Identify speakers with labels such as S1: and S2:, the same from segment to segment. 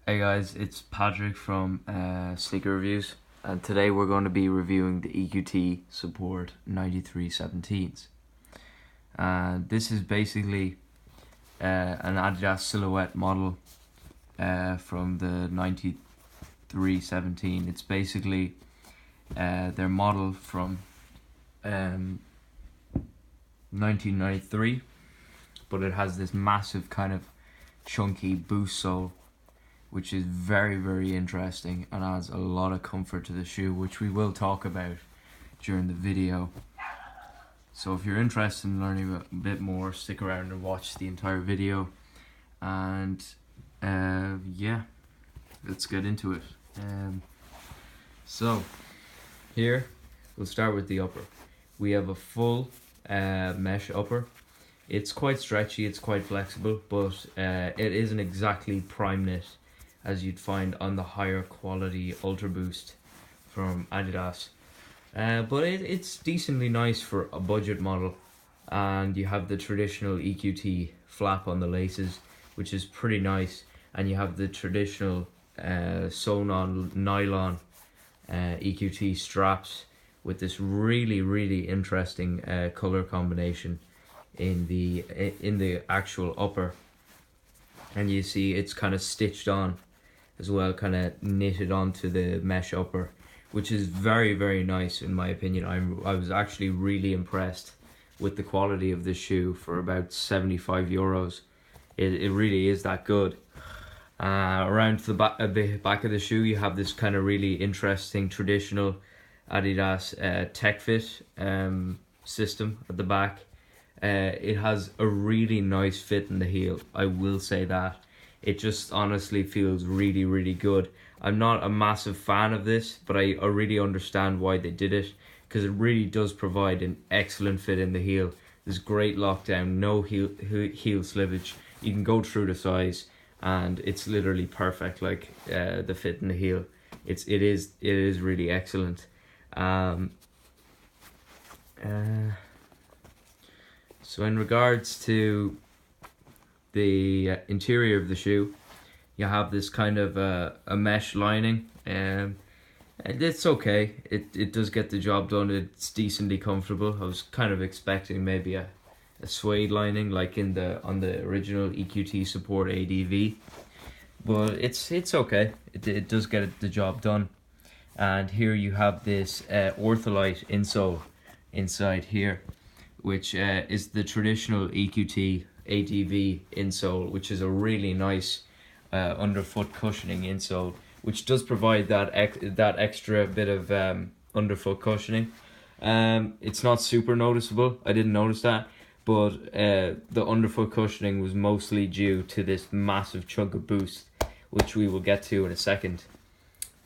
S1: Hey guys, it's Patrick from Sneaker Reviews, and today we're going to be reviewing the EQT Support 9317s. This is basically an Adidas silhouette model from the 9317. It's basically their model from 1993, but it has this massive kind of chunky boost sole, which is very interesting and adds a lot of comfort to the shoe, which we will talk about during the video. So if you're interested in learning a bit more, stick around and watch the entire video. And yeah, let's get into it. So here we'll start with the upper. We have a full mesh upper. It's quite stretchy, it's quite flexible, but it isn't exactly prime knit as you'd find on the higher quality Ultra Boost from Adidas. But it's decently nice for a budget model, and you have the traditional EQT flap on the laces, which is pretty nice, and you have the traditional sewn-on nylon EQT straps with this really interesting color combination in the actual upper, and you see it's kind of stitched on as well, kind of knitted onto the mesh upper, which is very nice in my opinion. I was actually really impressed with the quality of this shoe for about 75 euros. It really is that good. Around the back of the shoe, you have this kind of really interesting traditional Adidas Tech Fit system at the back. It has a really nice fit in the heel, I will say that. It just honestly feels really good. I'm not a massive fan of this, but I really understand why they did it, because it really does provide an excellent fit in the heel. There's great lockdown, no heel slippage. You can go through the size and it's literally perfect, like the fit in the heel. It is really excellent. So in regards to the interior of the shoe, you have this kind of a mesh lining, and it's okay. It does get the job done. It's decently comfortable. I was kind of expecting maybe a suede lining like on the original EQT Support ADV, but it's okay. It does get the job done. And here you have this Ortholite insole inside here, which is the traditional EQT ADV insole, which is a really nice underfoot cushioning insole, which does provide that extra bit of underfoot cushioning. It's not super noticeable, I didn't notice that, but the underfoot cushioning was mostly due to this massive chunk of boost, which we will get to in a second.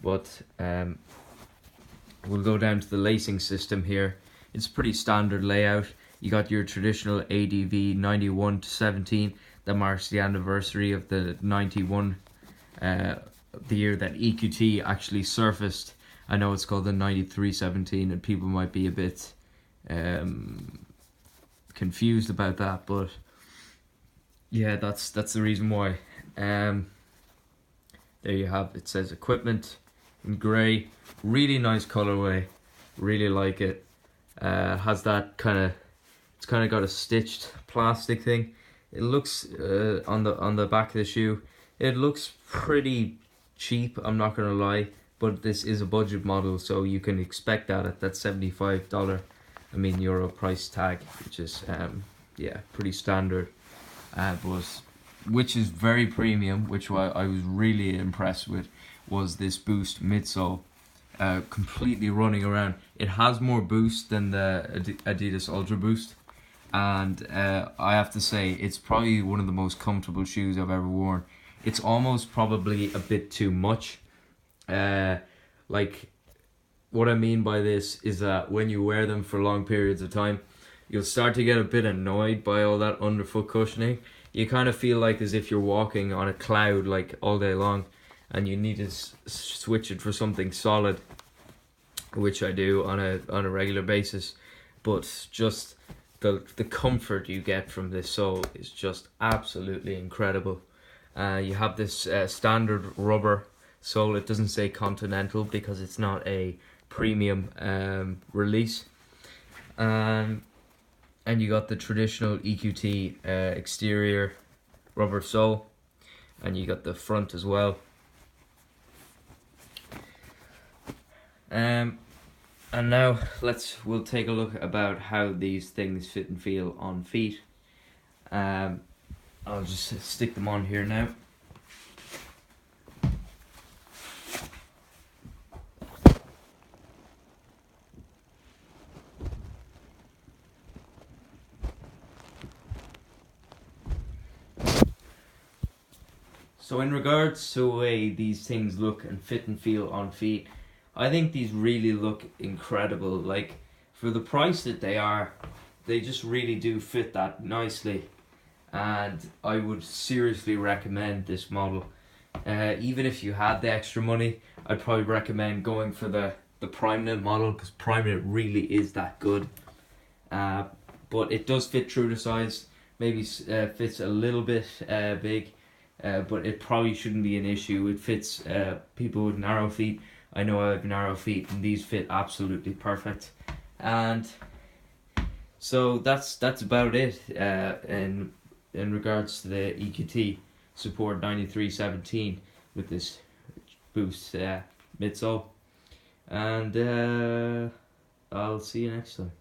S1: But we'll go down to the lacing system here. It's a pretty standard layout. You got your traditional ADV 91 to 17 that marks the anniversary of the 91, the year that EQT actually surfaced. I know it's called the 9317 and people might be a bit confused about that, but yeah, that's the reason why. There you have, it says equipment in grey, really nice colorway, really like it. Has that kind of, it's kind of got a stitched plastic thing. It looks on the back of the shoe, it looks pretty cheap, I'm not gonna lie, but this is a budget model, so you can expect that at that $75 euro price tag, which is yeah, pretty standard, but which is very premium. Which I was really impressed with was this Boost midsole, completely running around. It has more boost than the Adidas Ultra Boost, and I have to say it's probably one of the most comfortable shoes I've ever worn. It's almost probably a bit too much. Like, what I mean by this is that when you wear them for long periods of time, you'll start to get a bit annoyed by all that underfoot cushioning. You kind of feel like as if you're walking on a cloud like all day long, and you need to switch it for something solid, which I do on a regular basis. But just the comfort you get from this sole is just absolutely incredible. You have this standard rubber sole. It doesn't say Continental because it's not a premium release. And you got the traditional EQT exterior rubber sole, and you got the front as well. And now we'll take a look about how these things fit and feel on feet. I'll just stick them on here now. So in regards to the way these things look and fit and feel on feet, I think these really look incredible. Like, for the price that they are, they just really do fit that nicely. And I would seriously recommend this model. Even if you had the extra money, I'd probably recommend going for the Primeknit model, because Primeknit really is that good. But it does fit true to size. Maybe fits a little bit big. But it probably shouldn't be an issue. It fits people with narrow feet. I know I have narrow feet, and these fit absolutely perfect. And so that's about it in regards to the EQT Support 9317 with this Boost midsole. And I'll see you next time.